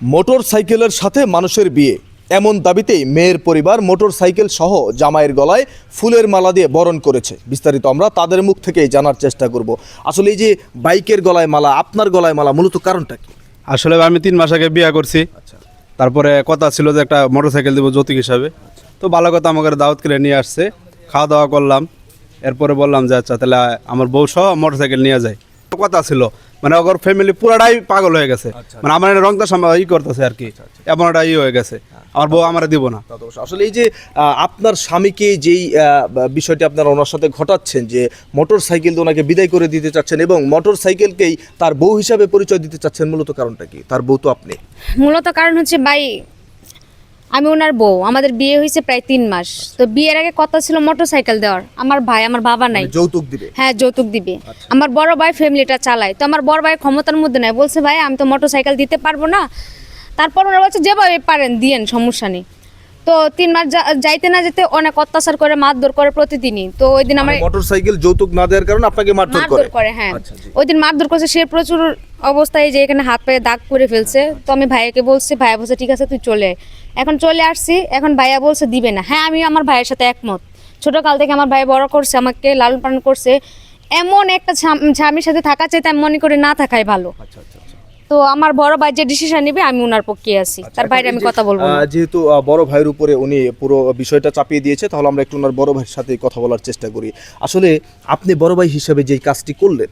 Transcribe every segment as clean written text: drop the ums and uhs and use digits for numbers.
Motor সাইকেলের সাথে মানুষের বিয়ে, এমন দাবিতেই মেয়ের পরিবার মোটর সাইকেল সহ জামাইয়ের গলায় ফুলের মালা দিয়ে বরণ করেছে। বিস্তারিত আমরা তাদের মুখ থেকেই জানার চেষ্টা করব। আসলে এই যে বাইকের গলায় মালা, আপনার গলায় মালা, মূলত কারণটা কি? আসলে আমি 3 মাস আগে বিয়ে করছি। তারপরে কথা ছিল যে একটা মোটরসাইকেল দেবো যৌতুক হিসাবে। তো ভালো কথা, আমাকে দাওয়াত করে নিয়ে আসছে, খাওয়া দাওয়া করলাম। এরপরে বললাম যে আচ্ছা তাহলে আমার বউ সহ মোটরসাইকেল নিয়ে যায়। কথা ছিল মানে ওর ফ্যামিলি পুরাটাই পাগল হয়ে গেছে, মানে আমার রংটা ই করতেছে আর কি, এমন একটা হয়ে গেছে, আমার বউ আমার দিব না। আসলে এই যে আপনার স্বামীকে যেই বিষয়টি আপনারা ওনার সাথে ঘটাচ্ছেন, যে মোটর সাইকেল দিয়ে ওনাকে বিদায় করে দিতে চাচ্ছেন এবং মোটর সাইকেলকেই তার বউ হিসাবে পরিচয় দিতে চাচ্ছেন, মূলত কারণটা কি? তার বউ তো আপনি। মূলত কারণ হচ্ছে ভাই, আমি ওনার বউ, আমাদের বিয়ে হয়েছে প্রায় 3 মাস। তো বিয়ের আগে কথা ছিল মোটরসাইকেল দেওয়ার। আমার ভাই, আমার বাবা নাই, যৌতুক দিবে। হ্যাঁ যৌতুক দিবে। আমার বড় ভাই ফ্যামিলিটা চালায়, তো আমার বড় ভাই ক্ষমতার মধ্যে নাই, বলছে ভাই আমি তো মোটরসাইকেল দিতে পারবো না। তারপর ওরা বলছে যেভাবে পারেন দিয়েন, সমস্যা নেই। তো 3 মাস যাইতে না যেতে অনেক অত্যাচার করে, মারধর করে প্রতিদিনই। তো ওই দিন আমার মোটরসাইকেল যৌতুক না দেওয়ার কারণে আপনাকে মারধর করে, হ্যাঁ ওই দিন মারধর করছে। সে প্রচুর অবস্থায় যে এখানে হাত পায়ে দাগ করে ফেলছে। তো আমি ভাইয়াকে বলছি, ভাইয়া বলছে ঠিক আছে তুই চলে। এখন চলে আসছি, এখন ভাইয়া বলছে দিবে না। হ্যাঁ আমি আমার ভাইয়ের সাথে একমত। ছোটকাল থেকে আমার ভাই বড় করছে, আমাকে লালন পালন করছে। এমন একটা স্বামীর সাথে থাকা চাইতে আমি মনে করি না থাকাই ভালো। তো আমার বড় ভাই যে ডিসিশন নেবে আমি ওনার পক্ষে আছি, তার বাইরে আমি কথা বলবো না। যেহেতু বড় ভাইয়ের উপরে উনি পুরো বিষয়টা চাপিয়ে দিয়েছে, তাহলে আমরা একটু ওনার বড় ভাইয়ের সাথে কথা বলার চেষ্টা করি। আসলে আপনি বড় ভাই হিসেবে যে কাজটি করলেন,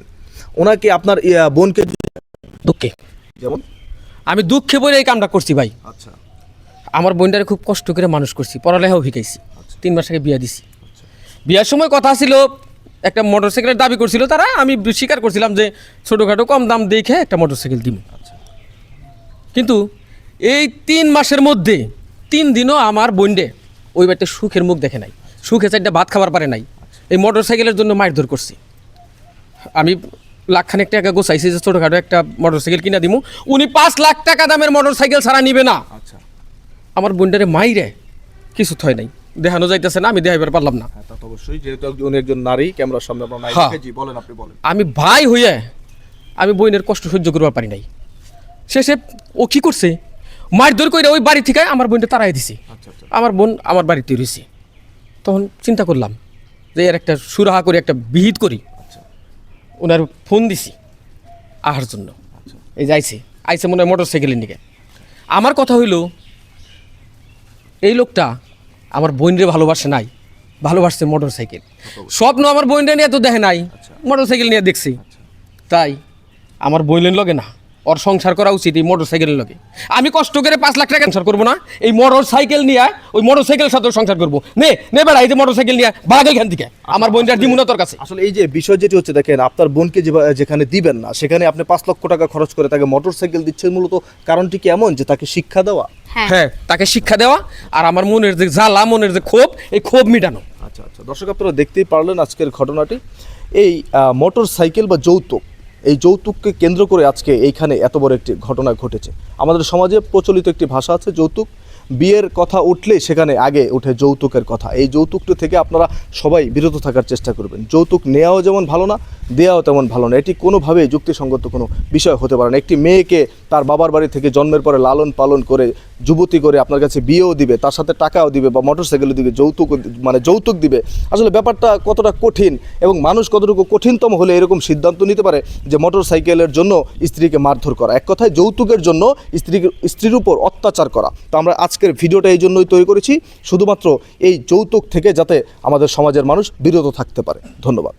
ওনাকে আপনার বোনকে দুঃখে, যেমন আমি দুঃখে বলে এই কামটা করছি ভাই। আচ্ছা আমার বোনটারে খুব কষ্ট করে মানুষ করছি, পড়ালেখাও শিখাইছি। 3 মাস আগে বিয়া দিছি। বিয়ার সময় কথা ছিল একটা মোটরসাইকেলের দাবি করছিল তারা, আমি স্বীকার করছিলাম যে ছোটোখাটো কম দাম দেখে একটা মোটরসাইকেল দিব। কিন্তু এই 3 মাসের মধ্যে 3 দিনও আমার বোনডে ওই বাড়িতে সুখের মুখ দেখে নাই, সুখে চারটা ভাত খাবার পারে নাই। এই মোটরসাইকেলের জন্য মারধর করছি। আমি লাখখানেক টাকা গোছাইছি যে ছোটোখাটো একটা মোটরসাইকেল কিনা দিমু, উনি 5 লাখ টাকা দামের মোটরসাইকেল ছাড়া নিবে না। আচ্ছা, আমার বোনটারে মাইরে কিছু থয় নাই, দেখানো যাইতেছে না, আমি দেখাইবার পারলাম না। তা তো অবশ্যই, যেহেতু উনি একজন নারী, ক্যামেরার সামনে আপনার নাই হ্যাঁ। দেখে, জি বলেন, আপনি বলেন। আমি ভাই হইয়া আমি বোনের কষ্ট সহ্য করবার পারি নাই। শেষে ও কি করছে, মারধর করে ওই বাড়ি থেকে আমার বোনটা তাড়াই দিছি। আমার বোন আমার বাড়িতে রয়েছে। তখন চিন্তা করলাম যে এর একটা সুরাহা করে একটা বিহিত করি। ওনার ফোন দিছি আহার জন্য, এই যাইছে আইসে মনে হয় মোটরসাইকেলের দিকে। আমার কথা হইল এই লোকটা আমার বোনরে ভালোবাসে নাই, ভালোবাসছে মোটরসাইকেল। স্বপ্ন আমার বোনটা নিয়ে তো দেখে নাই, মোটরসাইকেল নিয়ে দেখছি। তাই আমার বোনের লগে না, ওর সংসার করা উচিত এই মোটরসাইকেলের লগে। আমি কষ্ট করে 5 লাখ টাকা সংসার করবো না, এই মোটরসাইকেল নিয়ে ওই মোটরসাইকেলের সাথে সংসার করবো। নে বেড়া, এই যে মোটরসাইকেল নিয়ে ভাগ এখান থেকে, আমার বোনটা দিমু না তোর কাছে। আসলে এই যে বিষয় যেটি হচ্ছে, দেখেন আপনার বোনকে যেখানে দিবেন না, সেখানে আপনি 5 লক্ষ টাকা খরচ করে তাকে মোটরসাইকেল দিচ্ছেন। মূলত কারণটি কি এমন যে তাকে শিক্ষা দেওয়া? হ্যাঁ, তাকে শিক্ষা দেওয়া আর আমার মনের যে জ্বালা, মনের যে ক্ষোভ, এই ক্ষোভ মিটানো। আচ্ছা আচ্ছা, দর্শক আপনারা দেখতেই পারলেন আজকের ঘটনাটি। এই মোটরসাইকেল বা যৌতুক, এই যৌতুককে কেন্দ্র করে আজকে এইখানে এত বড় একটি ঘটনা ঘটেছে। আমাদের সমাজে প্রচলিত একটি ভাষা আছে, যৌতুক। বিয়ের কথা উঠলে সেখানে আগে ওঠে যৌতুকের কথা। এই যৌতুকটি থেকে আপনারা সবাই বিরত থাকার চেষ্টা করবেন। যৌতুক নেওয়াও যেমন ভালো না, দেওয়াও তেমন ভালো না। এটি কোনোভাবেই যুক্তিসঙ্গত কোনো বিষয় হতে পারে না। একটি মেয়েকে তার বাবার বাড়ি থেকে জন্মের পরে লালন পালন করে যুবতী করে আপনার কাছে বিয়েও দিবে, তার সাথে টাকাও দিবে বা মোটরসাইকেলও দিবে, যৌতুক দিবে। আসলে ব্যাপারটা কতটা কঠিন এবং মানুষ কতটুকু কঠিনতম হলে এরকম সিদ্ধান্ত নিতে পারে যে মোটরসাইকেলের জন্য স্ত্রীকে মারধর করা, এক কথায় যৌতুকের জন্য স্ত্রীর উপর অত্যাচার করা। তো আমরা আজকের ভিডিওটা এই জন্যই তৈরি করেছি, শুধুমাত্র এই যৌতুক থেকে যাতে আমাদের সমাজের মানুষ বিরত থাকতে পারে। ধন্যবাদ।